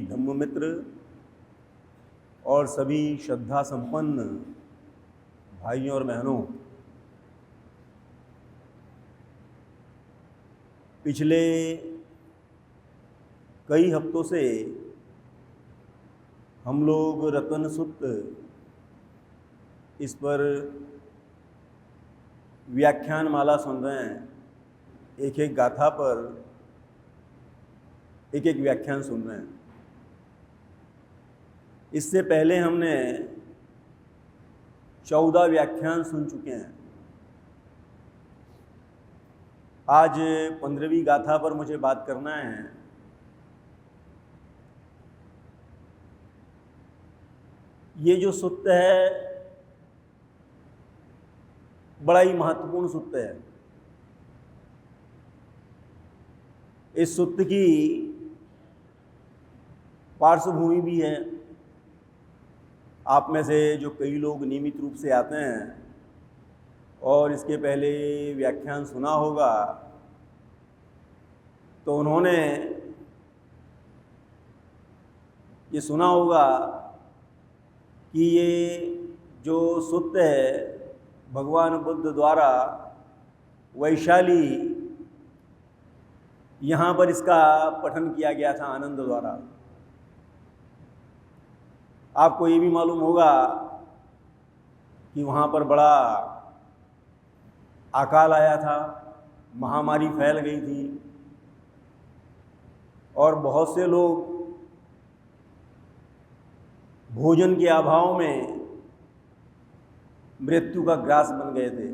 धम्ममित्र और सभी श्रद्धा संपन्न भाइयों और बहनों, पिछले कई हफ्तों से हम लोग रतन सूत्र इस पर व्याख्यान माला सुन रहे हैं। एक एक गाथा पर एक एक व्याख्यान सुन रहे हैं। इससे पहले हमने 14 व्याख्यान सुन चुके हैं। आज 15वीं गाथा पर मुझे बात करना है। ये जो सूत्र है बड़ा ही महत्वपूर्ण सूत्र है। इस सूत्र की पार्श्वभूमि भी है। आप में से जो कई लोग नियमित रूप से आते हैं और इसके पहले व्याख्यान सुना होगा, तो उन्होंने ये सुना होगा कि ये जो सूत्र है भगवान बुद्ध द्वारा वैशाली यहाँ पर इसका पठन किया गया था आनंद द्वारा। आपको ये भी मालूम होगा कि वहाँ पर बड़ा अकाल आया था, महामारी फैल गई थी और बहुत से लोग भोजन के अभाव में मृत्यु का ग्रास बन गए थे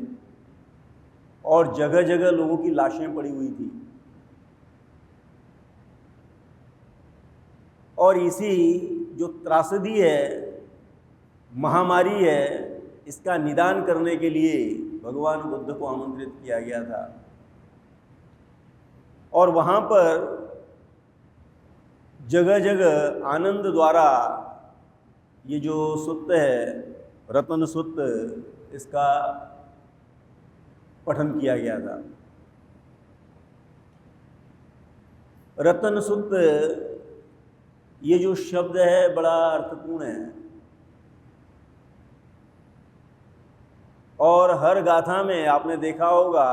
और जगह जगह लोगों की लाशें पड़ी हुई थी। और इसी जो त्रासदी है, महामारी है, इसका निदान करने के लिए भगवान बुद्ध को आमंत्रित किया गया था। और वहाँ पर जगह जगह आनंद द्वारा ये जो सूत्र है रतन सूत्र, इसका पठन किया गया था। रतन सूत्र ये जो शब्द है बड़ा अर्थपूर्ण है और हर गाथा में आपने देखा होगा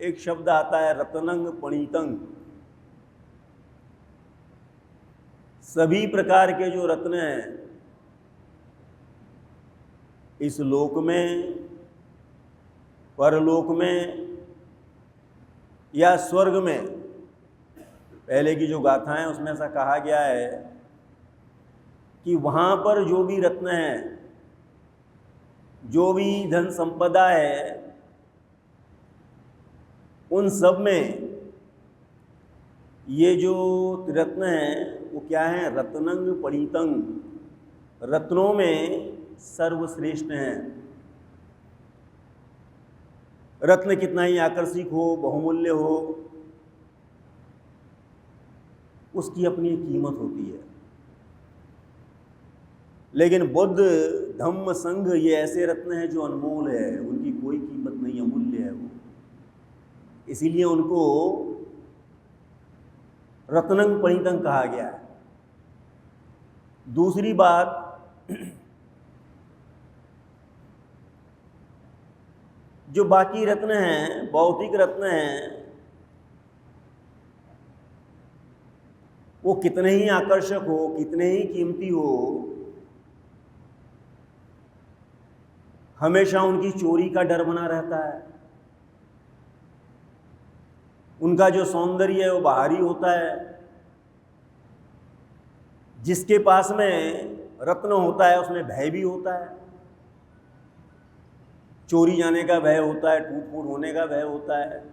एक शब्द आता है रत्नंग पणितंग। सभी प्रकार के जो रत्न हैं इस लोक में, परलोक में या स्वर्ग में, पहले की जो गाथा है उसमें ऐसा कहा गया है कि वहाँ पर जो भी रत्न हैं, जो भी धन संपदा है, उन सब में ये जो रत्न हैं वो क्या है? रत्नंग पणितंग, रत्नों में सर्वश्रेष्ठ हैं। रत्न कितना ही आकर्षक हो, बहुमूल्य हो, उसकी अपनी कीमत होती है। लेकिन बुद्ध, धम्म, संघ ये ऐसे रत्न हैं जो अनमोल है, उनकी कोई कीमत नहीं, अमूल्य है वो। इसीलिए उनको रत्नंग पणितंग कहा गया है। दूसरी बात, जो बाकी रत्न हैं, भौतिक रत्न हैं, वो कितने ही आकर्षक हो, कितने ही कीमती हो, हमेशा उनकी चोरी का डर बना रहता है। उनका जो सौंदर्य है वो बाहरी होता है। जिसके पास में रत्न होता है उसमें भय भी होता है। चोरी जाने का भय होता है, टूट फूट होने का भय होता है।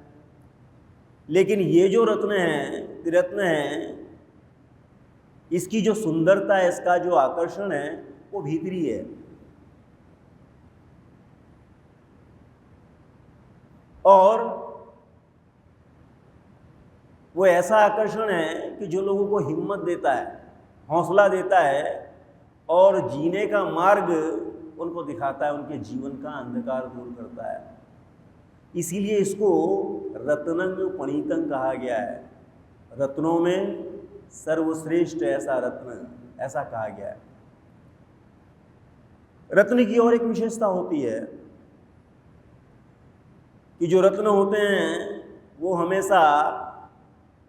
लेकिन ये जो रत्न है, त्रिरत्न है, इसकी जो सुंदरता है, इसका जो आकर्षण है वो भीतरी है। और वो ऐसा आकर्षण है कि जो लोगों को हिम्मत देता है, हौसला देता है और जीने का मार्ग उनको दिखाता है, उनके जीवन का अंधकार दूर करता है। इसीलिए इसको रत्नंग पणितंग कहा गया है। रत्नों में सर्वश्रेष्ठ ऐसा रत्न, ऐसा कहा गया है। रत्न की और एक विशेषता होती है कि जो रत्न होते हैं वो हमेशा,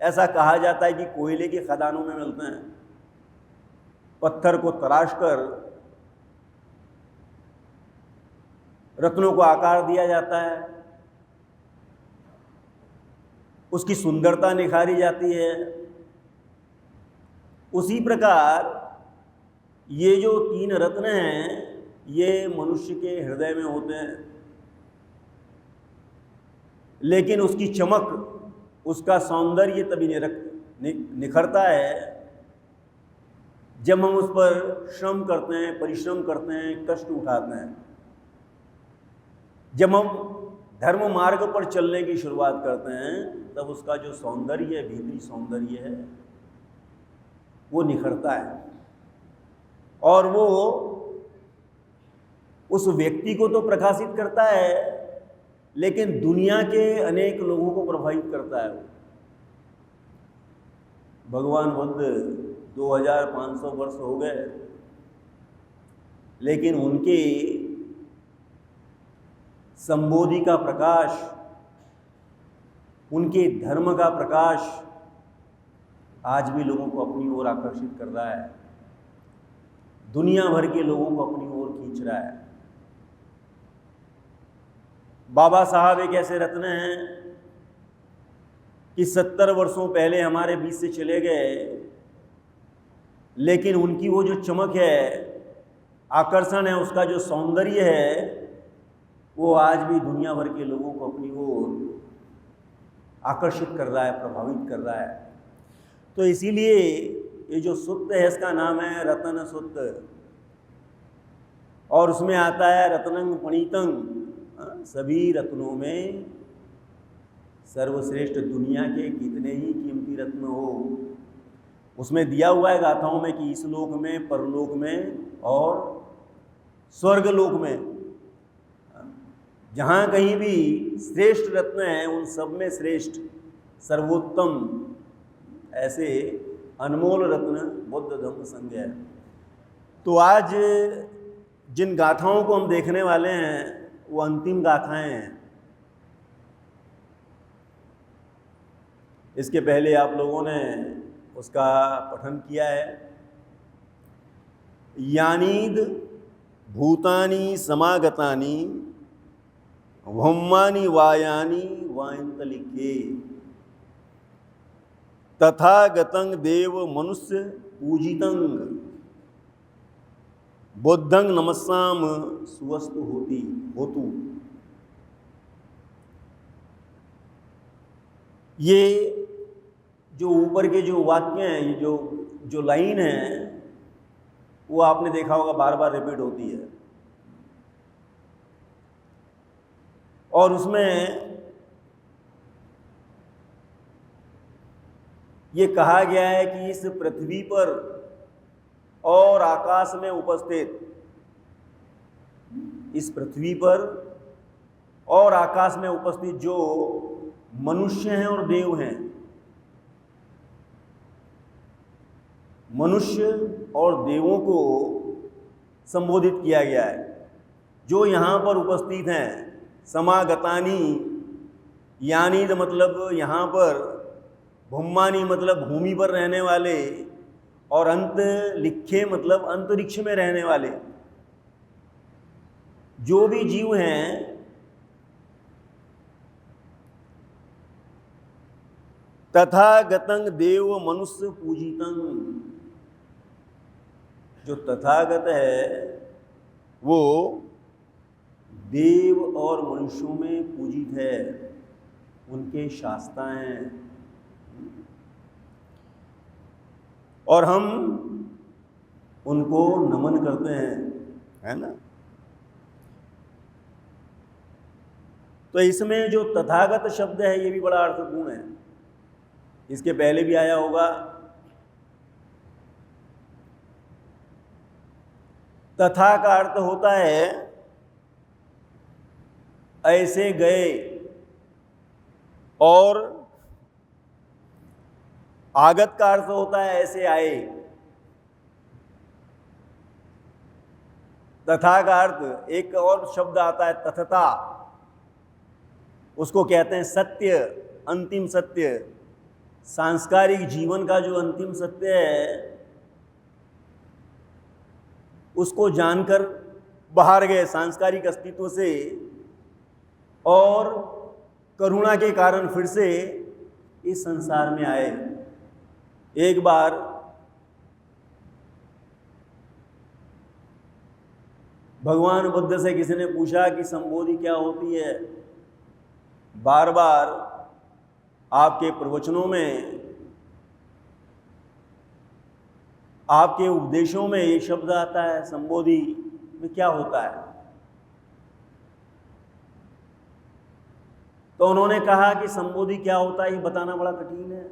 ऐसा कहा जाता है कि कोयले के खदानों में मिलते हैं। पत्थर को तराश कर रत्नों को आकार दिया जाता है, उसकी सुंदरता निखारी जाती है। उसी प्रकार ये जो 3 रत्न हैं ये मनुष्य के हृदय में होते हैं, लेकिन उसकी चमक, उसका सौंदर्य तभी निखरता है जब हम उस पर श्रम करते हैं, परिश्रम करते हैं, कष्ट उठाते हैं। जब हम धर्म मार्ग पर चलने की शुरुआत करते हैं तब उसका जो सौंदर्य है, भीतरी सौंदर्य है, वो निखरता है और वो उस व्यक्ति को तो प्रकाशित करता है, लेकिन दुनिया के अनेक लोगों को प्रभावित करता है। भगवान बुद्ध 2500 वर्ष हो गए, लेकिन उनके संबोधि का प्रकाश, उनके धर्म का प्रकाश आज भी लोगों को अपनी ओर आकर्षित कर रहा है, दुनिया भर के लोगों को अपनी ओर खींच रहा है। बाबा साहब एक ऐसे रत्न हैं कि 70 वर्षों पहले हमारे बीच से चले गए, लेकिन उनकी वो जो चमक है, आकर्षण है, उसका जो सौंदर्य है, वो आज भी दुनिया भर के लोगों को अपनी ओर आकर्षित कर रहा है, प्रभावित कर रहा है। तो इसीलिए ये जो सूत्र है इसका नाम है रत्न सूत्र, और उसमें आता है रत्नं पणितं, सभी रत्नों में सर्वश्रेष्ठ, दुनिया के कितने ही कीमती रत्न हो, उसमें दिया हुआ है गाथाओं में कि इस लोक में, परलोक में और स्वर्गलोक में, जहाँ कहीं भी श्रेष्ठ रत्न हैं उन सब में श्रेष्ठ, सर्वोत्तम ऐसे अनमोल रत्न बुद्ध धम्म संघ है। तो आज जिन गाथाओं को हम देखने वाले हैं वो अंतिम गाथाएं हैं। इसके पहले आप लोगों ने उसका पठन किया है। यानीद भूतानि समागतानि भौमानि वायानि वायंतलिके तथागतं देव मनुष्य पूजितं बुद्धं नमस्साम सुवस्तु होतु। ये जो ऊपर के जो वाक्य हैं, ये जो लाइन है, वो आपने देखा होगा बार बार रिपीट होती है, और उसमें ये कहा गया है कि इस पृथ्वी पर और आकाश में उपस्थित, इस पृथ्वी पर और आकाश में उपस्थित जो मनुष्य हैं और देव हैं, मनुष्य और देवों को संबोधित किया गया है। जो यहाँ पर उपस्थित हैं, समागतानी यानी मतलब यहाँ पर, भूमानी मतलब भूमि पर रहने वाले, और अंत लिखे मतलब अंतरिक्ष में रहने वाले जो भी जीव हैं, तथागतं देव मनुष्य पूजितं, जो तथागत है वो देव और मनुष्यों में पूजित है, उनके शास्ता हैं, और हम उनको नमन करते हैं, है ना। तो इसमें जो तथागत शब्द है ये भी बड़ा अर्थपूर्ण है। इसके पहले भी आया होगा, तथा का अर्थ होता है ऐसे गए, और आगत का अर्थ होता है ऐसे आए, तथा का अर्थ एक और शब्द आता है तथता, उसको कहते हैं सत्य, अंतिम सत्य। सांस्कारिक जीवन का जो अंतिम सत्य है उसको जानकर बाहर गए सांस्कारिक अस्तित्व से, और करुणा के कारण फिर से इस संसार में आए। एक बार भगवान बुद्ध से किसी ने पूछा कि संबोधि क्या होती है। बार बार आपके प्रवचनों में, आपके उपदेशों में ये शब्द आता है, संबोधि में क्या होता है। तो उन्होंने कहा कि संबोधि क्या होता है ये बताना बड़ा कठिन है,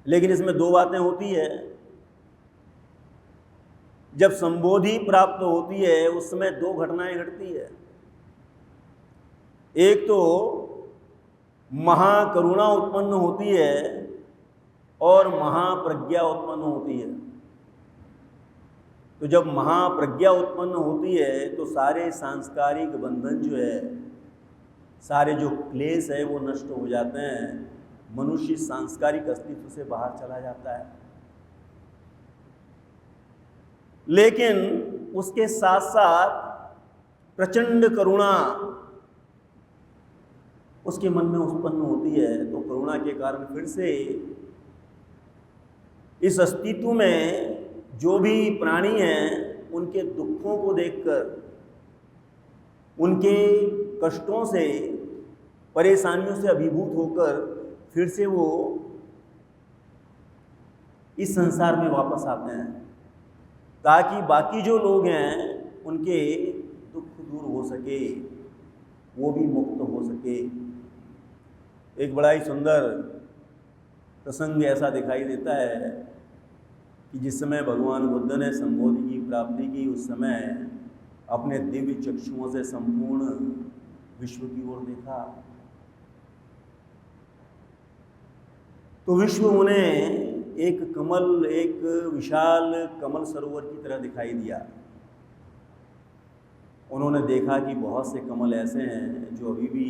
लेकिन इसमें दो बातें होती है। जब संबोधि प्राप्त होती है उस समय दो घटनाएं घटती है। एक तो महाकरुणा उत्पन्न होती है और महाप्रज्ञा उत्पन्न होती है। तो जब महाप्रज्ञा उत्पन्न होती है तो सारे सांस्कारिक बंधन जो है, सारे जो क्लेश है वो नष्ट हो जाते हैं। मनुष्य सांस्कारिक अस्तित्व से बाहर चला जाता है। लेकिन उसके साथ साथ प्रचंड करुणा उसके मन में उत्पन्न होती है। तो करुणा के कारण फिर से इस अस्तित्व में जो भी प्राणी हैं उनके दुखों को देखकर, उनके कष्टों से, परेशानियों से अभिभूत होकर फिर से वो इस संसार में वापस आते हैं, ताकि बाकी जो लोग हैं उनके दुख दूर हो सके, वो भी मुक्त हो सके। एक बड़ा ही सुंदर प्रसंग ऐसा दिखाई देता है कि जिस समय भगवान बुद्ध ने संबोधि की प्राप्ति की, उस समय अपने दिव्य चक्षुओं से संपूर्ण विश्व की ओर देखा तो विश्व उन्हें एक कमल, एक विशाल कमल सरोवर की तरह दिखाई दिया। उन्होंने देखा कि बहुत से कमल ऐसे हैं जो अभी भी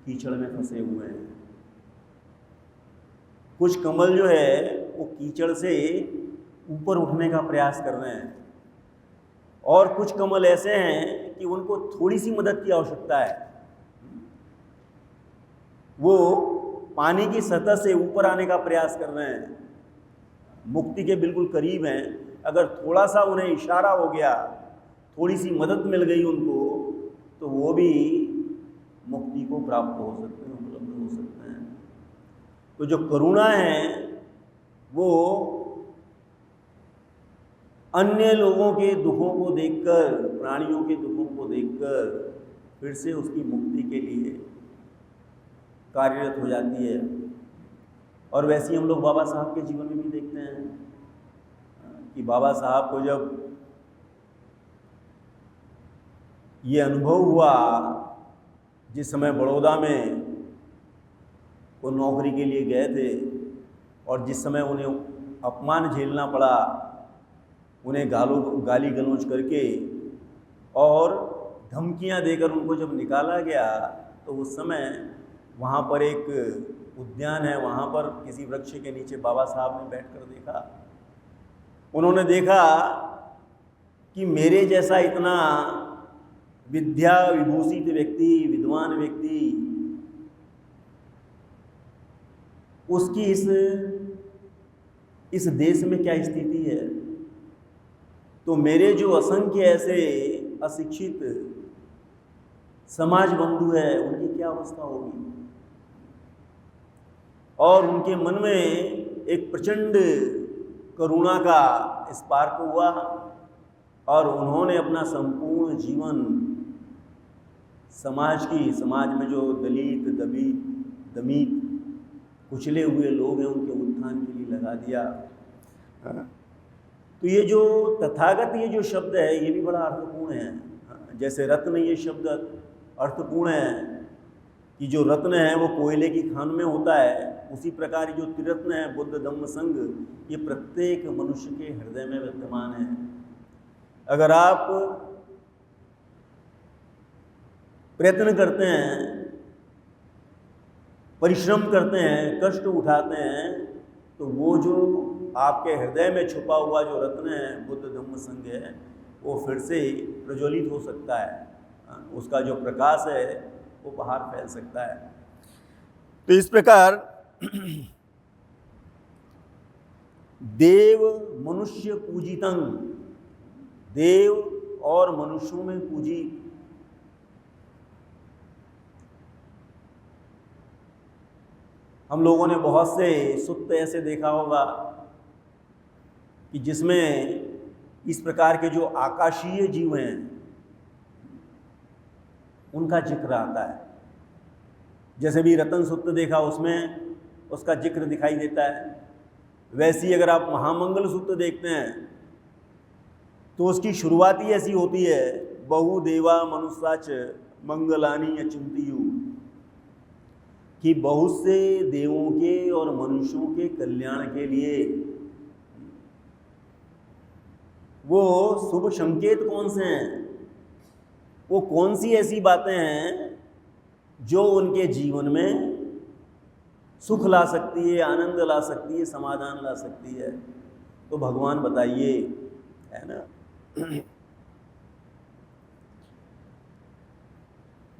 कीचड़ में फंसे हुए हैं। कुछ कमल जो है वो कीचड़ से ऊपर उठने का प्रयास कर रहे हैं, और कुछ कमल ऐसे हैं कि उनको थोड़ी सी मदद की आवश्यकता है। वो पानी की सतह से ऊपर आने का प्रयास कर रहे हैं, मुक्ति के बिल्कुल करीब हैं। अगर थोड़ा सा उन्हें इशारा हो गया, थोड़ी सी मदद मिल गई उनको, तो वो भी मुक्ति को प्राप्त हो सकते हैं, उपलब्ध हो सकते हैं। तो जो करुणा है वो अन्य लोगों के दुखों को देखकर, प्राणियों के दुखों को देखकर फिर से उसकी मुक्ति के लिए कार्यरत हो जाती है। और वैसे ही हम लोग बाबा साहब के जीवन में भी देखते हैं कि बाबा साहब को जब ये अनुभव हुआ, जिस समय बड़ौदा में वो नौकरी के लिए गए थे और जिस समय उन्हें अपमान झेलना पड़ा, उन्हें गाली गलौज करके और धमकियां देकर उनको जब निकाला गया, तो उस समय वहाँ पर एक उद्यान है, वहाँ पर किसी वृक्ष के नीचे बाबा साहब ने बैठकर देखा। उन्होंने देखा कि मेरे जैसा इतना विद्या विभूषित व्यक्ति, विद्वान व्यक्ति, उसकी इस देश में क्या स्थिति है। तो मेरे जो असंख्य ऐसे अशिक्षित समाज बंधु है, उनकी क्या अवस्था होगी। और उनके मन में एक प्रचंड करुणा का स्पार्क हुआ और उन्होंने अपना संपूर्ण जीवन समाज में जो दलित, दमित, कुचले हुए लोग हैं उनके उत्थान के लिए लगा दिया। तो ये जो तथागत, ये जो शब्द है ये भी बड़ा अर्थपूर्ण है। जैसे रत्न ये शब्द अर्थपूर्ण है, कि जो रत्न है वो कोयले की खान में होता है, उसी प्रकार जो त्रिरत्न है बुद्ध धम्म संघ, ये प्रत्येक मनुष्य के हृदय में विद्यमान है। अगर आप प्रयत्न करते हैं, परिश्रम करते हैं, कष्ट उठाते हैं, तो वो जो आपके हृदय में छुपा हुआ जो रत्न है बुद्ध धम्म संघ है, वो फिर से प्रज्वलित हो सकता है, उसका जो प्रकाश है वो बाहर फैल सकता है। तो इस प्रकार देव मनुष्य पूजितं, देव और मनुष्यों में पूजी। हम लोगों ने बहुत से सुत्त ऐसे देखा होगा कि जिसमें इस प्रकार के जो आकाशीय जीव हैं उनका जिक्र आता है। जैसे भी रतन सुत्त देखा, उसमें उसका जिक्र दिखाई देता है। वैसे ही अगर आप महामंगल सूत्र देखते हैं तो उसकी शुरुआत ही ऐसी होती है, बहु देवा मनुष्याच मंगलानी अचिंतियु, कि बहुत से देवों के और मनुष्यों के कल्याण के लिए। वो शुभ संकेत कौन से हैं, वो कौन सी ऐसी बातें हैं जो उनके जीवन में सुख ला सकती है, आनंद ला सकती है, समाधान ला सकती है। तो भगवान बताइए, है ना।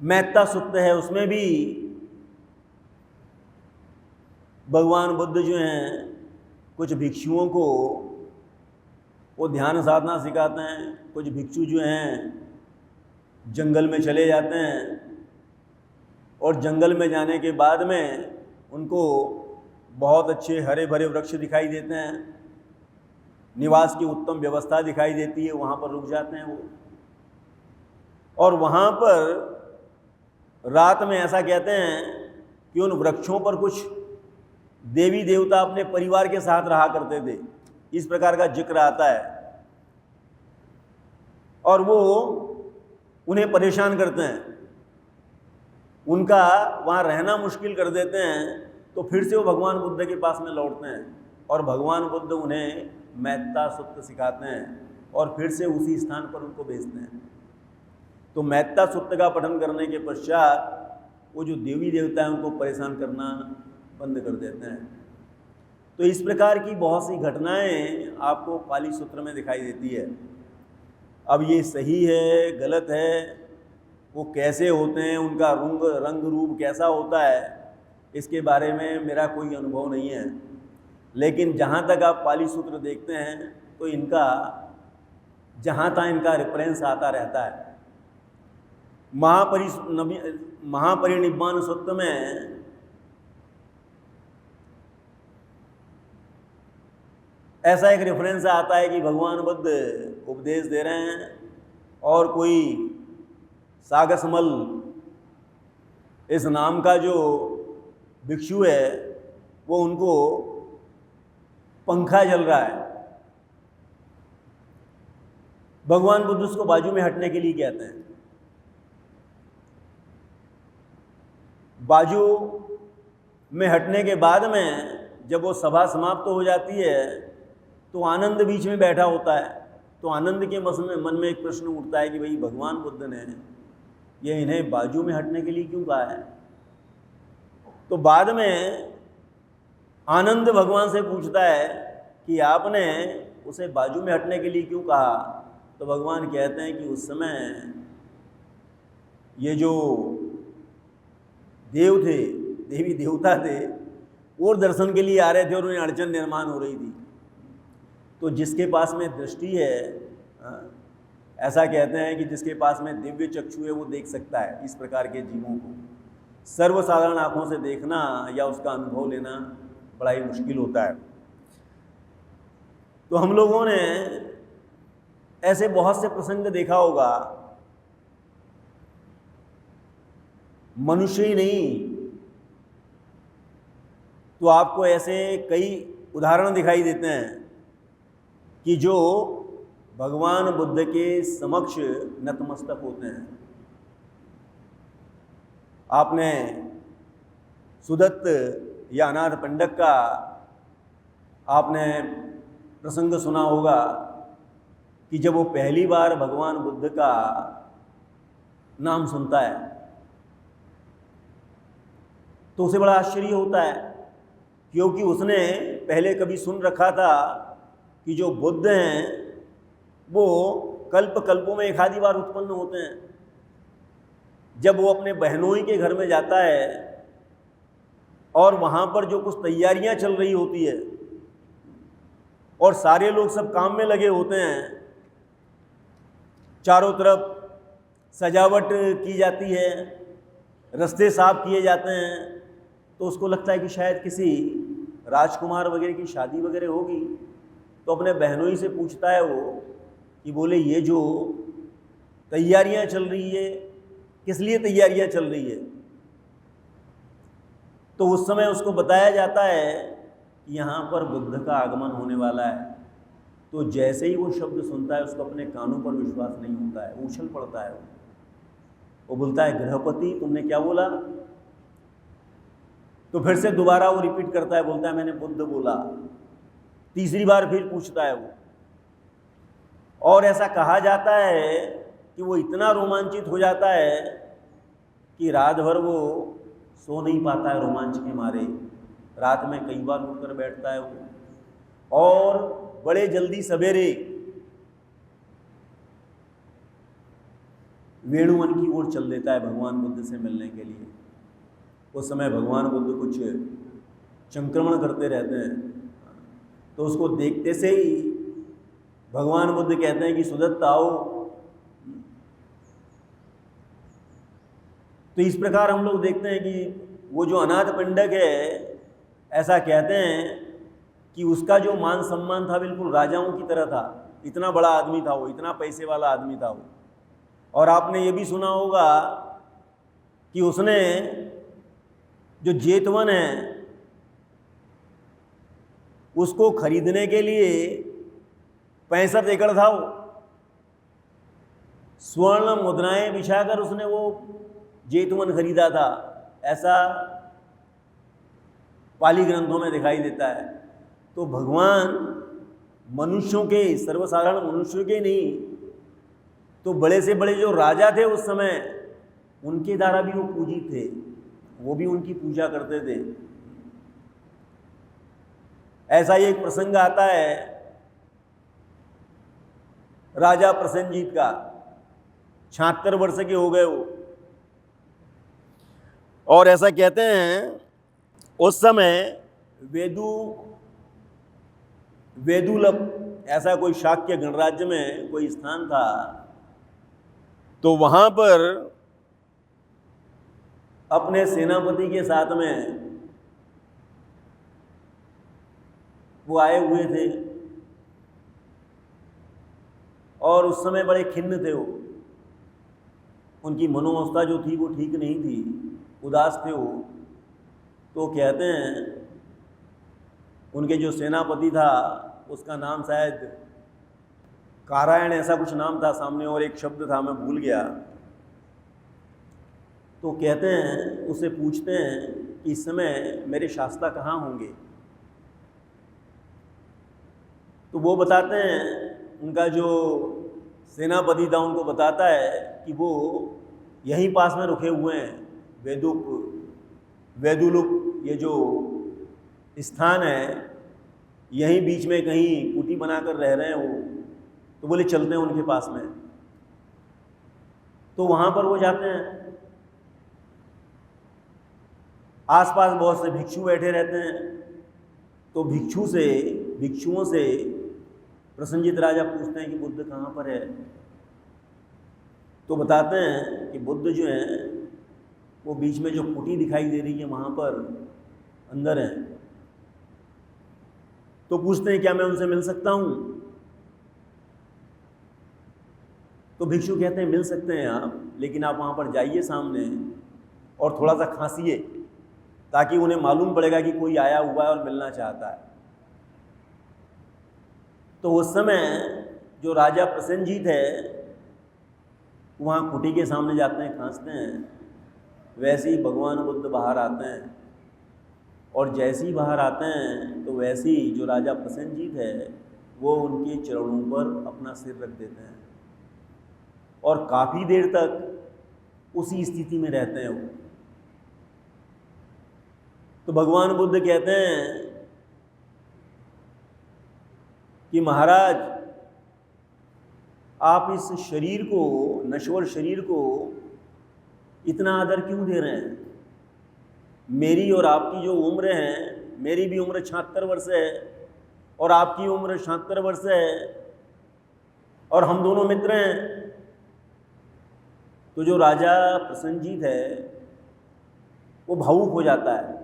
मैत्ता सुक्त है, उसमें भी भगवान बुद्ध जो हैं कुछ भिक्षुओं को वो ध्यान साधना सिखाते हैं। कुछ भिक्षु जो हैं जंगल में चले जाते हैं और जंगल में जाने के बाद में उनको बहुत अच्छे हरे भरे वृक्ष दिखाई देते हैं, निवास की उत्तम व्यवस्था दिखाई देती है, वहाँ पर रुक जाते हैं वो। और वहाँ पर रात में ऐसा कहते हैं कि उन वृक्षों पर कुछ देवी देवता अपने परिवार के साथ रहा करते थे, इस प्रकार का जिक्र आता है। और वो उन्हें परेशान करते हैं, उनका वहाँ रहना मुश्किल कर देते हैं। तो फिर से वो भगवान बुद्ध के पास में लौटते हैं और भगवान बुद्ध उन्हें मैत्ता सुत्त सिखाते हैं और फिर से उसी स्थान पर उनको भेजते हैं। तो मैत्ता सुत्त का पठन करने के पश्चात वो जो देवी देवता हैं उनको परेशान करना बंद कर देते हैं। तो इस प्रकार की बहुत सी घटनाएं आपको पाली सूत्र में दिखाई देती है। अब ये सही है, गलत है, वो कैसे होते हैं, उनका रंग रूप कैसा होता है, इसके बारे में मेरा कोई अनुभव नहीं है। लेकिन जहाँ तक आप पाली सूत्र देखते हैं तो इनका जहाँ तक इनका रेफरेंस आता रहता है। महापरिनिब्बाण सूत्र में ऐसा एक रेफरेंस आता है कि भगवान बुद्ध उपदेश दे रहे हैं और कोई सागसमल इस नाम का जो भिक्षु है वो उनको पंखा जल रहा है। भगवान बुद्ध उसको बाजू में हटने के लिए कहते हैं। बाजू में हटने के बाद में जब वो सभा समाप्त हो जाती है तो आनंद बीच में बैठा होता है। तो आनंद के मन में एक प्रश्न उठता है कि भाई भगवान बुद्ध ने ये इन्हें बाजू में हटने के लिए क्यों कहा है। तो बाद में आनंद भगवान से पूछता है कि आपने उसे बाजू में हटने के लिए क्यों कहा। तो भगवान कहते हैं कि उस समय ये जो देव थे, देवी देवता थे, और दर्शन के लिए आ रहे थे और उन्हें अड़चन निर्माण हो रही थी। तो जिसके पास में दृष्टि है, ऐसा कहते हैं कि जिसके पास में दिव्य चक्षु है वो देख सकता है इस प्रकार के जीवों को। सर्वसाधारण आँखों से देखना या उसका अनुभव लेना बड़ा ही मुश्किल होता है। तो हम लोगों ने ऐसे बहुत से प्रसंग देखा होगा, मनुष्य ही नहीं तो आपको ऐसे कई उदाहरण दिखाई देते हैं कि जो भगवान बुद्ध के समक्ष नतमस्तक होते हैं। आपने सुदत्त या अनाथ पंडक का आपने प्रसंग सुना होगा कि जब वो पहली बार भगवान बुद्ध का नाम सुनता है तो उसे बड़ा आश्चर्य होता है, क्योंकि उसने पहले कभी सुन रखा था कि जो बुद्ध हैं वो कल्प कल्पों में एक आधी बार उत्पन्न होते हैं। जब वो अपने बहनोई के घर में जाता है और वहाँ पर जो कुछ तैयारियाँ चल रही होती है और सारे लोग सब काम में लगे होते हैं, चारों तरफ सजावट की जाती है, रास्ते साफ किए जाते हैं, तो उसको लगता है कि शायद किसी राजकुमार वगैरह की शादी वगैरह होगी। तो अपने बहनोई से पूछता है वो कि बोले ये जो तैयारियां चल रही है किस लिए तैयारियां चल रही है? तो उस समय उसको बताया जाता है कि यहाँ पर बुद्ध का आगमन होने वाला है। तो जैसे ही वो शब्द सुनता है उसको अपने कानों पर विश्वास नहीं होता है, उछल पड़ता है। वो बोलता है गृहपति तुमने क्या बोला? तो फिर से दोबारा वो रिपीट करता है, बोलता है मैंने बुद्ध बोला। तीसरी बार फिर पूछता है वो, और ऐसा कहा जाता है कि वो इतना रोमांचित हो जाता है कि रात भर वो सो नहीं पाता है रोमांच के मारे। रात में कई बार उठकर बैठता है वो, और बड़े जल्दी सवेरे वेणुवन की ओर चल देता है भगवान बुद्ध से मिलने के लिए। उस समय भगवान बुद्ध कुछ संक्रमण करते रहते हैं, तो उसको देखते से ही भगवान बुद्ध कहते हैं कि सुदत्त आओ। तो इस प्रकार हम लोग देखते हैं कि वो जो अनाथ पंडक है, ऐसा कहते हैं कि उसका जो मान सम्मान था बिल्कुल राजाओं की तरह था। इतना बड़ा आदमी था वो, इतना पैसे वाला आदमी था वो। और आपने ये भी सुना होगा कि उसने जो जेतवन है उसको खरीदने के लिए 65 एकड़ था वो, स्वर्ण मुद्राएं बिछाकर उसने वो जेतवन खरीदा था। ऐसा पाली ग्रंथों में दिखाई देता है। तो भगवान मनुष्यों के, सर्वसाधारण मनुष्यों के नहीं, तो बड़े से बड़े जो राजा थे उस समय उनके द्वारा भी वो पूजित थे, वो भी उनकी पूजा करते थे। ऐसा ही एक प्रसंग आता है राजा प्रसेनजीत का। 76 वर्ष के हो गए वो, और ऐसा कहते हैं उस समय वेदुलप ऐसा कोई शाक्य गणराज्य में कोई स्थान था। तो वहाँ पर अपने सेनापति के साथ में वो आए हुए थे, और उस समय बड़े खिन्न थे वो। उनकी मनोअवस्था जो थी वो ठीक नहीं थी, उदास थे वो। तो कहते हैं उनके जो सेनापति था उसका नाम शायद कारायण ऐसा कुछ नाम था, सामने और एक शब्द था मैं भूल गया। तो कहते हैं उससे पूछते हैं कि इस समय मेरे शास्ता कहाँ होंगे? तो वो बताते हैं, उनका जो सेनापति था उनको बताता है कि वो यहीं पास में रुके हुए हैं। वेदुलुप ये जो स्थान है, यहीं बीच में कहीं कुटी बनाकर रह रहे हैं वो। तो बोले चलते हैं उनके पास में। तो वहाँ पर वो जाते हैं। आसपास बहुत से भिक्षु बैठे रहते हैं। तो भिक्षुओं से प्रसेनजीत राजा पूछते हैं कि बुद्ध कहाँ पर है? तो बताते हैं कि बुद्ध जो है वो बीच में जो कुटी दिखाई दे रही है वहाँ पर अंदर है। तो पूछते हैं क्या मैं उनसे मिल सकता हूँ? तो भिक्षु कहते हैं मिल सकते हैं आप, लेकिन आप वहाँ पर जाइए सामने और थोड़ा सा खांसिए, ताकि उन्हें मालूम पड़ेगा कि कोई आया हुआ है और मिलना चाहता है। तो उस समय जो राजा प्रसेनजीत है वहाँ कुटी के सामने जाते हैं, खांसते हैं, वैसे ही भगवान बुद्ध बाहर आते हैं, और जैसे ही बाहर आते हैं तो वैसे ही जो राजा प्रसेनजीत है वो उनके चरणों पर अपना सिर रख देते हैं और काफ़ी देर तक उसी स्थिति में रहते हैं वो। तो भगवान बुद्ध कहते हैं कि महाराज, आप इस शरीर को, नश्वर शरीर को इतना आदर क्यों दे रहे हैं? मेरी और आपकी जो उम्र है, मेरी भी उम्र 76 वर्ष है और आपकी उम्र 76 वर्ष है और हम दोनों मित्र हैं। तो जो राजा प्रसेनजीत है वो भावुक हो जाता है।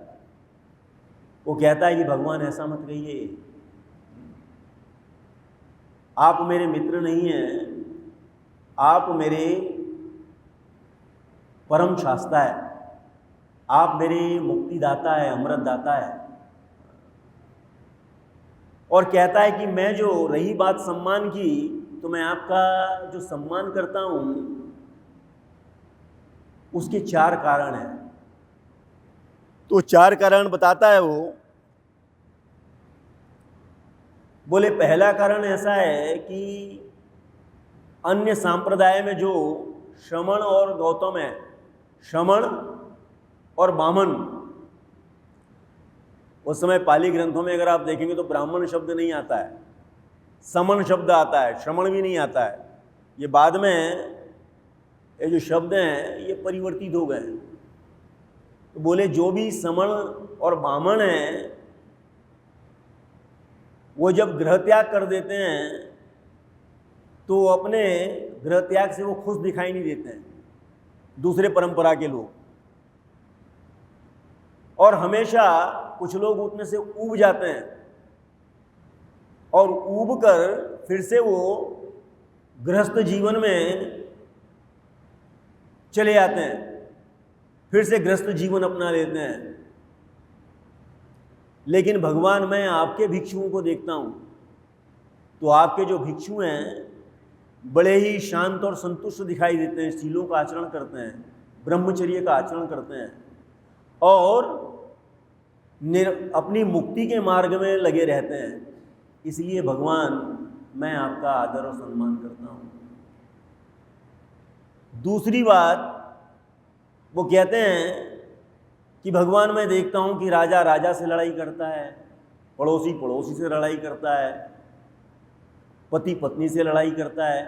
वो कहता है कि भगवान ऐसा मत कहिए, आप मेरे मित्र नहीं हैं, आप मेरे परम शास्ता है, आप मेरे मुक्तिदाता है, अमृतदाता है। और कहता है कि मैं जो, रही बात सम्मान की, तो मैं आपका जो सम्मान करता हूँ उसके 4 कारण हैं। तो 4 कारण बताता है वो। बोले पहला कारण ऐसा है कि अन्य सांप्रदाय में जो श्रमण और गौतम है, श्रमण और बामन, उस समय पाली ग्रंथों में अगर आप देखेंगे तो ब्राह्मण शब्द नहीं आता है, समन शब्द आता है, श्रमण भी नहीं आता है। ये बाद में ये जो शब्द हैं ये परिवर्तित हो गए। तो बोले जो भी समण और बामन हैं वो जब गृह त्याग कर देते हैं तो अपने गृह त्याग से वो खुश दिखाई नहीं देते हैं, दूसरे परंपरा के लोग। और हमेशा कुछ लोग उसमें से ऊब जाते हैं और ऊब कर फिर से वो गृहस्थ जीवन में चले जाते हैं, फिर से गृहस्थ जीवन अपना लेते हैं। लेकिन भगवान, मैं आपके भिक्षुओं को देखता हूँ, तो आपके जो भिक्षु हैं बड़े ही शांत और संतुष्ट दिखाई देते हैं, शीलों का आचरण करते हैं, ब्रह्मचर्य का आचरण करते हैं और अपनी मुक्ति के मार्ग में लगे रहते हैं। इसलिए भगवान, मैं आपका आदर और सम्मान करता हूँ। दूसरी बात वो कहते हैं कि भगवान, मैं देखता हूँ कि राजा राजा से लड़ाई करता है, पड़ोसी पड़ोसी से लड़ाई करता है, पति पत्नी से लड़ाई करता है,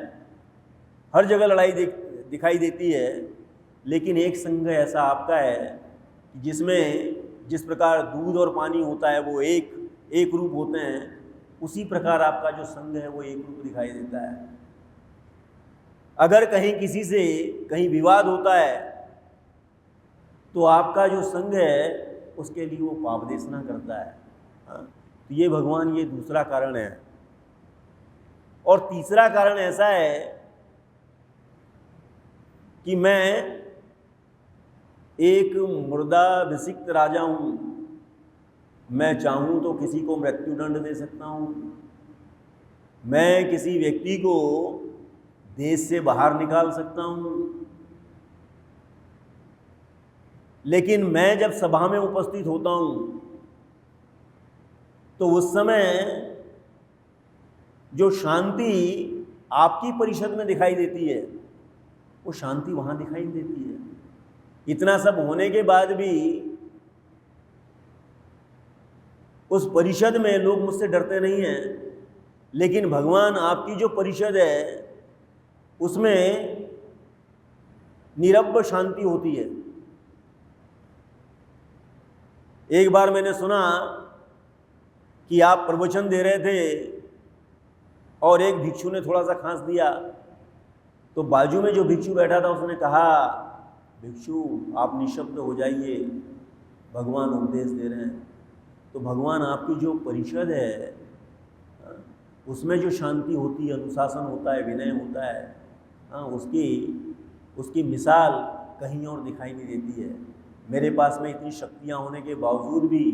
हर जगह लड़ाई दिखाई देती है। लेकिन एक संघ ऐसा आपका है जिसमें जिस प्रकार दूध और पानी होता है वो एक रूप होते हैं, उसी प्रकार आपका जो संघ है वो एक रूप दिखाई देता है। अगर कहीं किसी से कहीं विवाद होता है तो आपका जो संघ है उसके लिए वो पाप देशना करता है। तो ये भगवान, ये दूसरा कारण है। और तीसरा कारण ऐसा है कि मैं एक मुर्दाभिषिक्त राजा हूँ, मैं चाहूँ तो किसी को मृत्युदंड दे सकता हूँ, मैं किसी व्यक्ति को देश से बाहर निकाल सकता हूँ। लेकिन मैं जब सभा में उपस्थित होता हूँ तो उस समय जो शांति आपकी परिषद में दिखाई देती है वो शांति वहाँ दिखाई देती है। इतना सब होने के बाद भी उस परिषद में लोग मुझसे डरते नहीं हैं, लेकिन भगवान, आपकी जो परिषद है उसमें निरब्ब शांति होती है। एक बार मैंने सुना कि आप प्रवचन दे रहे थे और एक भिक्षु ने थोड़ा सा खांस दिया, तो बाजू में जो भिक्षु बैठा था उसने कहा, भिक्षु आप निशब्द हो जाइए, भगवान उपदेश दे रहे हैं। तो भगवान, आपकी जो परिषद है उसमें जो शांति होती है, अनुशासन होता है, विनय होता है, उसकी मिसाल कहीं और दिखाई नहीं देती है। मेरे पास में इतनी शक्तियाँ होने के बावजूद भी,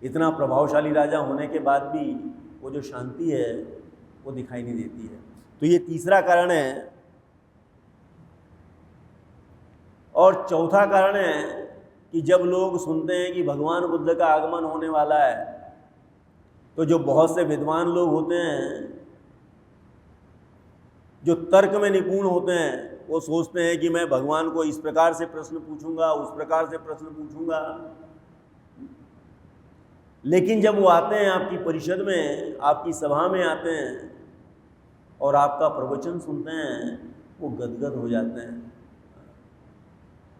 इतना प्रभावशाली राजा होने के बाद भी वो जो शांति है वो दिखाई नहीं देती है। तो ये तीसरा कारण है। और चौथा कारण है कि जब लोग सुनते हैं कि भगवान बुद्ध का आगमन होने वाला है, तो जो बहुत से विद्वान लोग होते हैं, जो तर्क में निपुण होते हैं, वो सोचते हैं कि मैं भगवान को इस प्रकार से प्रश्न पूछूंगा, उस प्रकार से प्रश्न पूछूंगा। लेकिन जब वो आते हैं आपकी परिषद में, आपकी सभा में आते हैं और आपका प्रवचन सुनते हैं, वो गदगद हो जाते हैं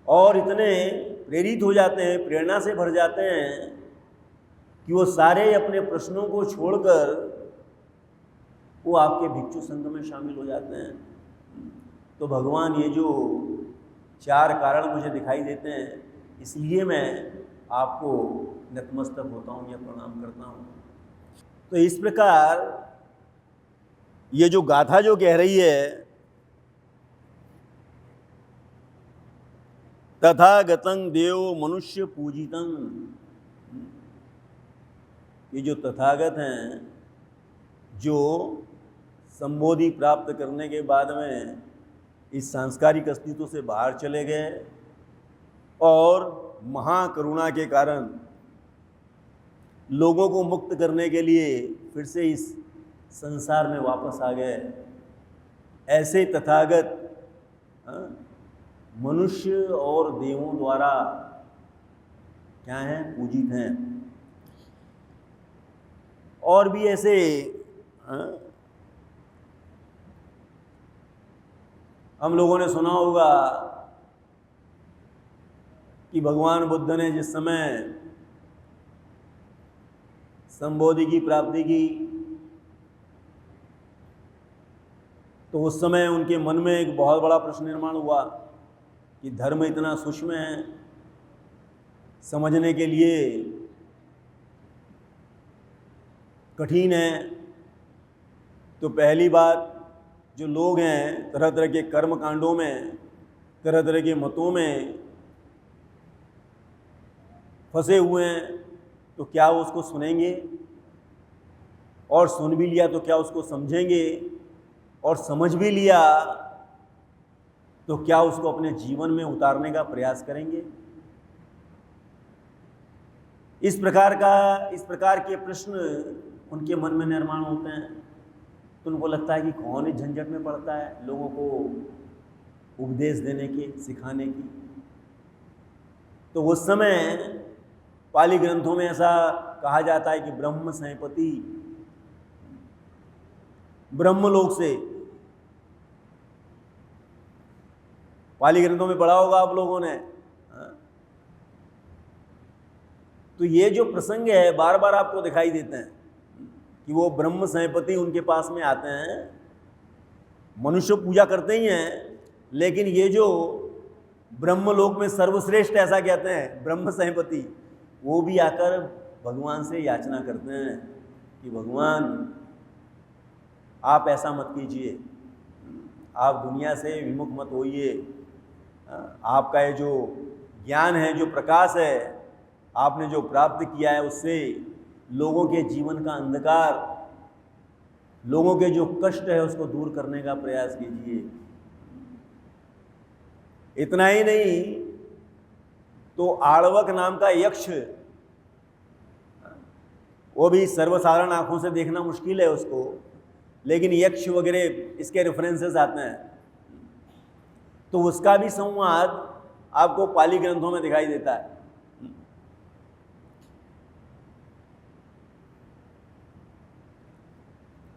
और इतने प्रेरित हो जाते हैं, प्रेरणा से भर जाते हैं कि वो सारे अपने प्रश्नों को छोड़कर वो आपके भिक्षु संघ में शामिल हो जाते हैं। तो भगवान ये जो 4 कारण मुझे दिखाई देते हैं, इसलिए मैं आपको नतमस्तक होता हूँ या प्रणाम करता हूँ। तो इस प्रकार ये जो गाथा जो कह रही है, तथागतं देव मनुष्य पूजितं, ये जो तथागत हैं, जो संबोधि प्राप्त करने के बाद में इस सांस्कारिक अस्तित्व से बाहर चले गए और महाकरुणा के कारण लोगों को मुक्त करने के लिए फिर से इस संसार में वापस आ गए, ऐसे तथागत मनुष्य और देवों द्वारा क्या हैं, पूजित हैं। और भी ऐसे हम लोगों ने सुना होगा कि भगवान बुद्ध ने जिस समय संबोधि की प्राप्ति की, तो उस समय उनके मन में एक बहुत बड़ा प्रश्न निर्माण हुआ कि धर्म इतना सूक्ष्म है, समझने के लिए कठिन है। तो पहली बात, जो लोग हैं तरह तरह के कर्म कांडों में, तरह तरह के मतों में फंसे हुए हैं, तो क्या वो उसको सुनेंगे? और सुन भी लिया तो क्या उसको समझेंगे? और समझ भी लिया तो क्या उसको अपने जीवन में उतारने का प्रयास करेंगे? इस प्रकार के प्रश्न उनके मन में निर्माण होते हैं। तो उनको लगता है कि कौन इस झंझट में पड़ता है लोगों को उपदेश देने के, सिखाने की। तो उस समय पाली ग्रंथों में ऐसा कहा जाता है कि ब्रह्म संपत्ति, ब्रह्मलोक से, पाली ग्रंथों में पढ़ा होगा आप लोगों ने। तो ये जो प्रसंग है बार बार आपको दिखाई देते हैं कि वो ब्रह्म संपत्ति उनके पास में आते हैं। मनुष्य पूजा करते ही हैं, लेकिन ये जो ब्रह्मलोक में सर्वश्रेष्ठ ऐसा कहते हैं ब्रह्म संपत्ति, वो भी आकर भगवान से याचना करते हैं कि भगवान आप ऐसा मत कीजिए, आप दुनिया से विमुख मत होइए, आपका ये जो ज्ञान है, जो प्रकाश है, आपने जो प्राप्त किया है, उससे लोगों के जीवन का अंधकार, लोगों के जो कष्ट है उसको दूर करने का प्रयास कीजिए। इतना ही नहीं, तो आड़वक नाम का यक्ष, वो भी सर्वसाधारण आंखों से देखना मुश्किल है उसको, लेकिन यक्ष वगैरह इसके रेफरेंसेस आते हैं। तो उसका भी संवाद आपको पाली ग्रंथों में दिखाई देता है।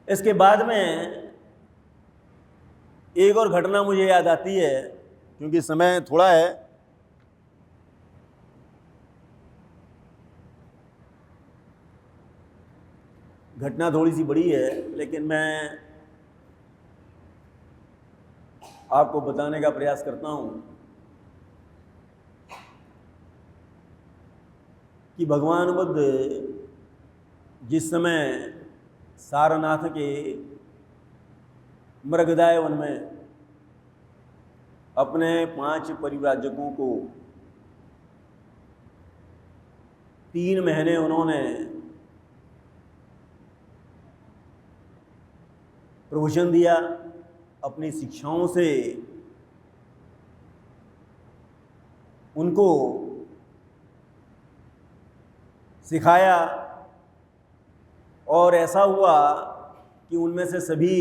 इसके बाद में एक और घटना मुझे याद आती है, क्योंकि समय थोड़ा है। घटना थोड़ी सी बड़ी है, लेकिन मैं आपको बताने का प्रयास करता हूं कि भगवान बुद्ध जिस समय सारनाथ के मृगदाय वन में अपने 5 परिव्राजकों को 3 महीने उन्होंने प्रवचन दिया, अपनी शिक्षाओं से उनको सिखाया, और ऐसा हुआ कि उनमें से सभी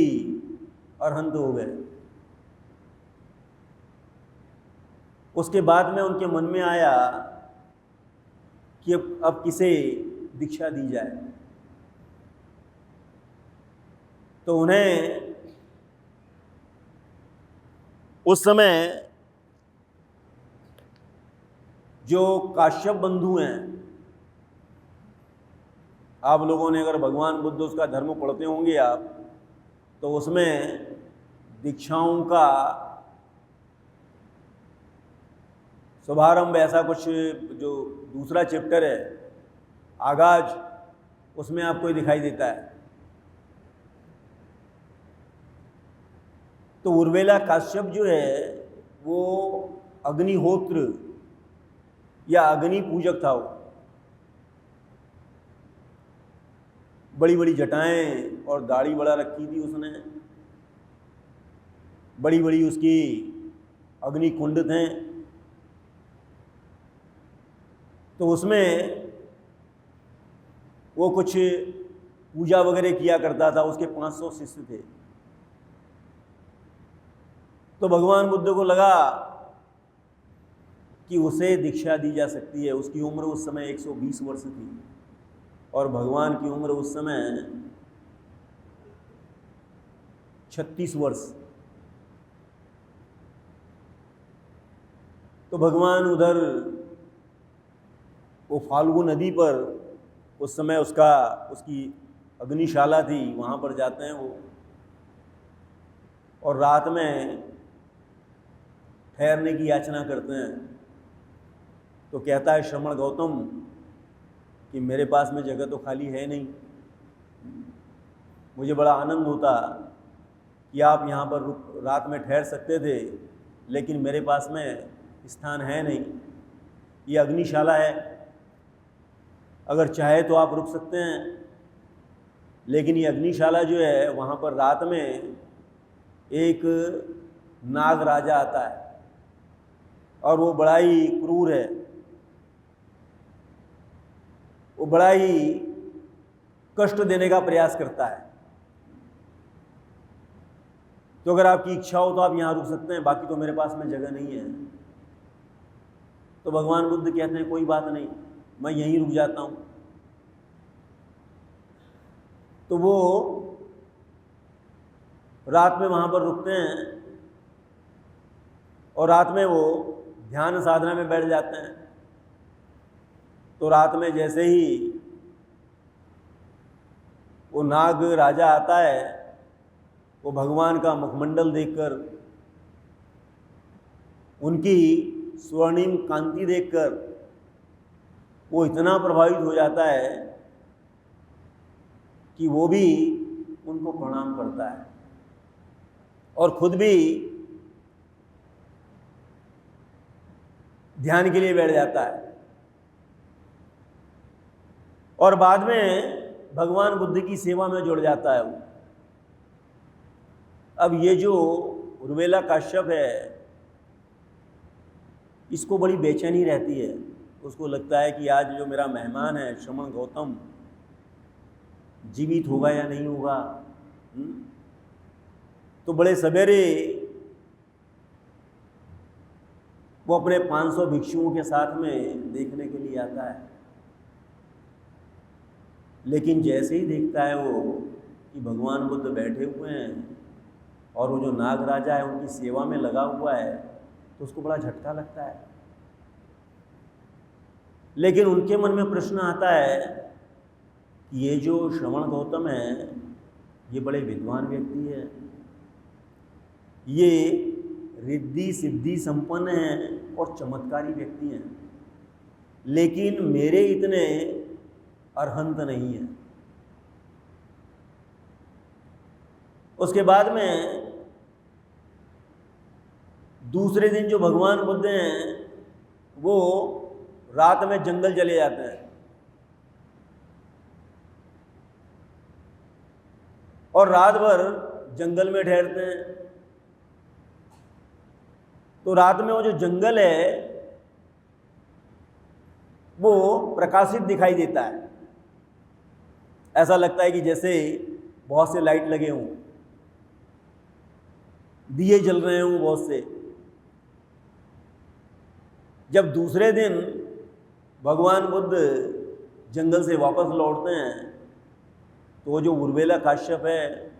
अरहंत हो गए। उसके बाद में उनके मन में आया कि अब किसे दीक्षा दी जाए। तो उन्हें उस समय जो काश्यप बंधु हैं, आप लोगों ने अगर भगवान बुद्ध उसका धर्म पढ़ते होंगे आप, तो उसमें दीक्षाओं का शुभारंभ ऐसा कुछ, जो दूसरा चैप्टर है आगाज, उसमें आपको ये दिखाई देता है। तो उर्वेला काश्यप जो है वो अग्निहोत्र या अग्नि पूजक था। वो बड़ी बड़ी जटाएं और दाढ़ी बड़ा रखी थी उसने, बड़ी बड़ी उसकी अग्नि कुंड थे। तो उसमें वो कुछ पूजा वगैरह किया करता था। उसके 500 शिष्य थे। तो भगवान बुद्ध को लगा कि उसे दीक्षा दी जा सकती है। उसकी उम्र उस समय 120 वर्ष थी और भगवान की उम्र उस समय 36 वर्ष। तो भगवान उधर वो फाल्गु नदी पर उस समय उसकी अग्निशाला थी, वहाँ पर जाते हैं वो, और रात में ठहरने की याचना करते हैं। तो कहता है श्रमण गौतम कि मेरे पास में जगह तो खाली है नहीं, मुझे बड़ा आनंद होता कि आप यहाँ पर रात में ठहर सकते थे, लेकिन मेरे पास में स्थान है नहीं। ये अग्निशाला है, अगर चाहे तो आप रुक सकते हैं, लेकिन ये अग्निशाला जो है वहाँ पर रात में एक नाग राजा आता है और वो बड़ा ही क्रूर है, वो बड़ा ही कष्ट देने का प्रयास करता है। तो अगर आपकी इच्छा हो तो आप यहाँ रुक सकते हैं, बाकी तो मेरे पास में जगह नहीं है। तो भगवान बुद्ध कहते हैं कोई बात नहीं, मैं यहीं रुक जाता हूँ। तो वो रात में वहाँ पर रुकते हैं और रात में वो ध्यान साधना में बैठ जाते हैं। तो रात में जैसे ही वो नाग राजा आता है, वो भगवान का मुखमंडल देखकर, उनकी स्वर्णिम कांति देखकर वो इतना प्रभावित हो जाता है कि वो भी उनको प्रणाम करता है और खुद भी ध्यान के लिए बैठ जाता है। और बाद में भगवान बुद्ध की सेवा में जुड़ जाता है वो। अब ये जो उर्वेला काश्यप है, इसको बड़ी बेचैनी रहती है। उसको लगता है कि आज जो मेरा मेहमान है श्रमण गौतम जीवित होगा या नहीं होगा। तो बड़े सवेरे वो अपने 500 भिक्षुओं के साथ में देखने के लिए आता है, लेकिन जैसे ही देखता है वो कि भगवान बुद्ध बैठे हुए हैं और वो जो नाग राजा है उनकी सेवा में लगा हुआ है, तो उसको बड़ा झटका लगता है। लेकिन उनके मन में प्रश्न आता है कि ये जो श्रवण गौतम है ये बड़े विद्वान व्यक्ति है, ये रिद्धि सिद्धि संपन्न हैं और चमत्कारी व्यक्ति हैं, लेकिन मेरे इतने अरहंत नहीं है। उसके बाद में दूसरे दिन जो भगवान बुद्ध हैं वो रात में जंगल चले जाते हैं और रात भर जंगल में ठहरते हैं। तो रात में वो जो जंगल है वो प्रकाशित दिखाई देता है। ऐसा लगता है कि जैसे बहुत से लाइट लगे हों, दिए जल रहे हों बहुत से। जब दूसरे दिन भगवान बुद्ध जंगल से वापस लौटते हैं तो वो जो उर्वेला काश्यप है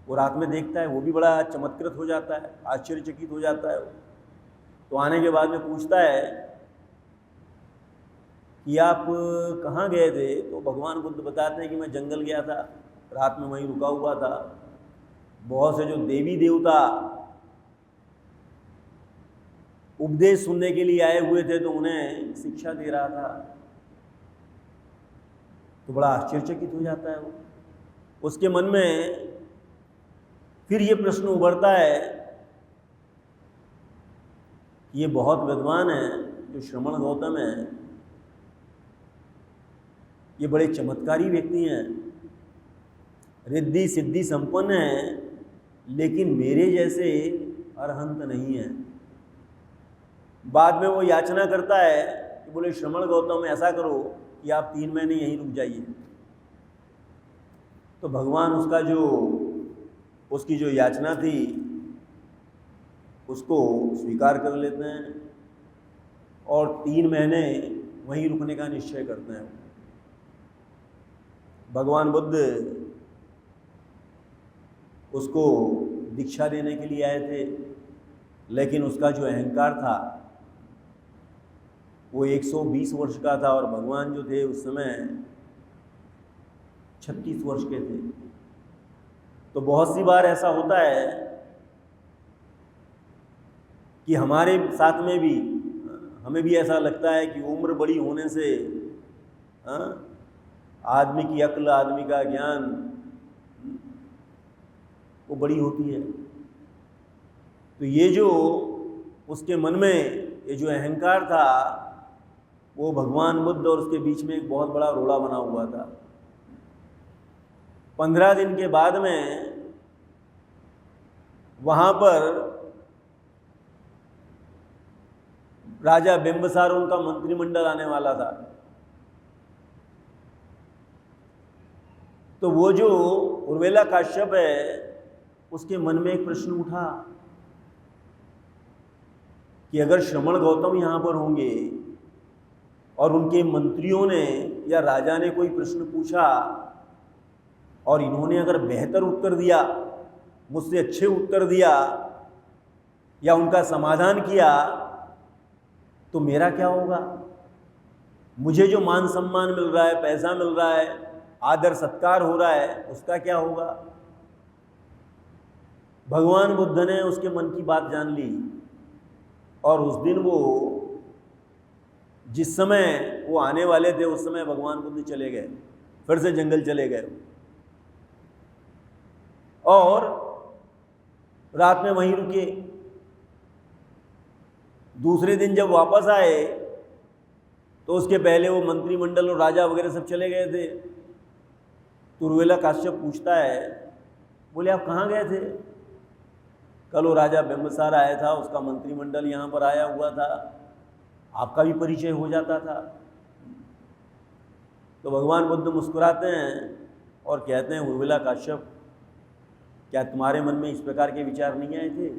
वो रात में देखता है, वो भी बड़ा चमत्कृत हो जाता है, आश्चर्यचकित हो जाता है। तो आने के बाद में पूछता है कि आप कहाँ गए थे? तो भगवान बुद्ध बताते हैं कि मैं जंगल गया था, रात में वहीं रुका हुआ था। बहुत से जो देवी देवता उपदेश सुनने के लिए आए हुए थे तो उन्हें शिक्षा दे रहा था। तो बड़ा आश्चर्यचकित हो जाता है वो। उसके मन में फिर ये प्रश्न उभरता है कि ये बहुत विद्वान है जो श्रमण गौतम है, ये बड़े चमत्कारी व्यक्ति हैं, रिद्धि सिद्धि संपन्न हैं, लेकिन मेरे जैसे अरहंत नहीं है। बाद में वो याचना करता है कि बोले श्रमण गौतम ऐसा करो कि आप 3 महीने यहीं रुक जाइए। तो भगवान उसकी जो याचना थी उसको स्वीकार कर लेते हैं और 3 महीने वहीं रुकने का निश्चय करते हैं। भगवान बुद्ध उसको दीक्षा देने के लिए आए थे, लेकिन उसका जो अहंकार था वो 120 वर्ष का था और भगवान जो थे उस समय 36 वर्ष के थे। तो बहुत सी बार ऐसा होता है कि हमारे साथ में भी, हमें भी ऐसा लगता है कि उम्र बड़ी होने से आदमी की अक्ल, आदमी का ज्ञान वो बड़ी होती है। तो ये जो उसके मन में ये जो अहंकार था वो भगवान बुद्ध और उसके बीच में एक बहुत बड़ा रोड़ा बना हुआ था। 15 दिन के बाद में वहाँ पर राजा बिंबिसार उनका मंत्रिमंडल आने वाला था। तो वो जो उर्वेला काश्यप है उसके मन में एक प्रश्न उठा कि अगर श्रमण गौतम यहाँ पर होंगे और उनके मंत्रियों ने या राजा ने कोई प्रश्न पूछा और इन्होंने अगर बेहतर उत्तर दिया, मुझसे अच्छे उत्तर दिया या उनका समाधान किया तो मेरा क्या होगा? मुझे जो मान सम्मान मिल रहा है, पैसा मिल रहा है, आदर सत्कार हो रहा है, उसका क्या होगा? भगवान बुद्ध ने उसके मन की बात जान ली और उस दिन वो जिस समय वो आने वाले थे उस समय भगवान बुद्ध चले गए, फिर से जंगल चले गए और रात में वहीं रुके। दूसरे दिन जब वापस आए तो उसके पहले वो मंत्रिमंडल और राजा वगैरह सब चले गए थे। तो उर्वेला काश्यप पूछता है, बोले आप कहाँ गए थे? कल वो राजा बिंबिसार आया था, उसका मंत्रिमंडल यहाँ पर आया हुआ था, आपका भी परिचय हो जाता था। तो भगवान बुद्ध मुस्कुराते हैं और कहते हैं, उर्वेला काश्यप, क्या तुम्हारे मन में इस प्रकार के विचार नहीं आए थे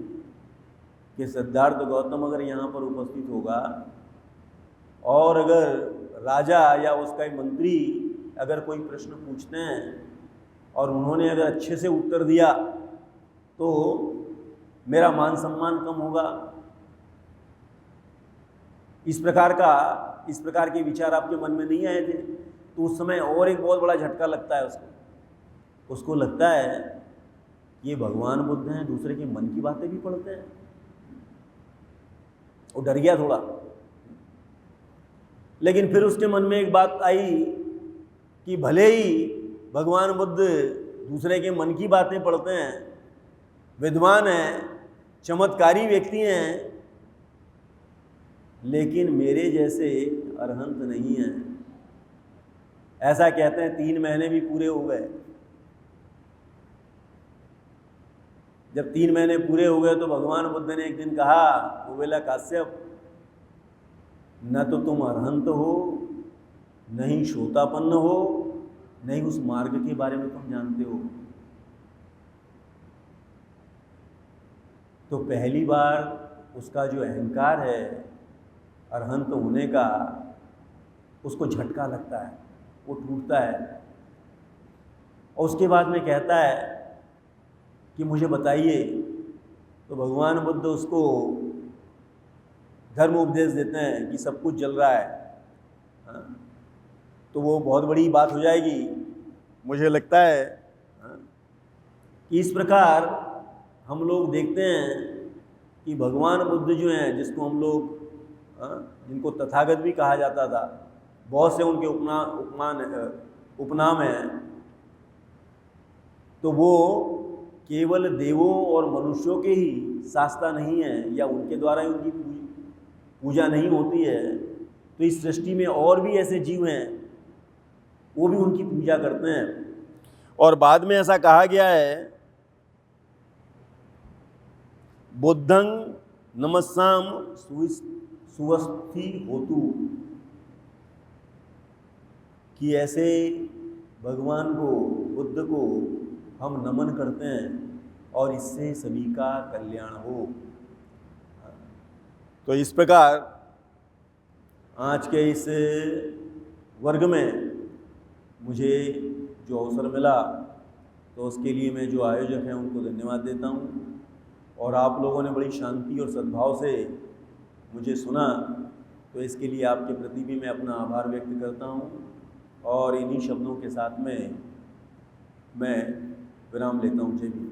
कि सिद्धार्थ गौतम अगर यहाँ पर उपस्थित होगा और अगर राजा या उसका मंत्री अगर कोई प्रश्न पूछते हैं और उन्होंने अगर अच्छे से उत्तर दिया तो मेरा मान सम्मान कम होगा? इस प्रकार के विचार आपके मन में नहीं आए थे? तो उस समय और एक बहुत बड़ा झटका लगता है उसको लगता है ये भगवान बुद्ध हैं, दूसरे के मन की बातें भी पढ़ते हैं। वो डर गया थोड़ा, लेकिन फिर उसके मन में एक बात आई कि भले ही भगवान बुद्ध दूसरे के मन की बातें पढ़ते हैं, विद्वान हैं, चमत्कारी व्यक्ति हैं, लेकिन मेरे जैसे अरहंत नहीं हैं। ऐसा कहते हैं 3 महीने भी पूरे हो गए। जब 3 महीने पूरे हो गए तो भगवान बुद्ध ने एक दिन कहा, उर्वेला काश्यप, न तो तुम अरहंत हो न ही श्रोतापन्न हो, न ही उस मार्ग के बारे में तुम जानते हो। तो पहली बार उसका जो अहंकार है अरहंत होने का, उसको झटका लगता है, वो टूटता है, और उसके बाद में कहता है कि मुझे बताइए। तो भगवान बुद्ध उसको धर्म उपदेश देते हैं कि सब कुछ चल रहा है। हाँ, तो वो बहुत बड़ी बात हो जाएगी। मुझे लगता है कि इस प्रकार हम लोग देखते हैं कि भगवान बुद्ध जो हैं, जिसको हम लोग जिनको तथागत भी कहा जाता था, बहुत से उनके उपनाम हैं, तो वो केवल देवों और मनुष्यों के ही शास्ता नहीं है, या उनके द्वारा ही उनकी पूजा नहीं होती है। तो इस सृष्टि में और भी ऐसे जीव हैं, वो भी उनकी पूजा करते हैं। और बाद में ऐसा कहा गया है, बुद्धं नमस्साम सुवस्थि होतु, कि ऐसे भगवान को, बुद्ध को हम नमन करते हैं और इससे सभी का कल्याण हो। तो इस प्रकार आज के इस वर्ग में मुझे जो अवसर मिला, तो उसके लिए मैं जो आयोजक हैं उनको धन्यवाद देता हूँ। और आप लोगों ने बड़ी शांति और सद्भाव से मुझे सुना, तो इसके लिए आपके प्रति भी मैं अपना आभार व्यक्त करता हूँ। और इन्हीं शब्दों के साथ में मैं विराम लेता हूँ। जय भीम।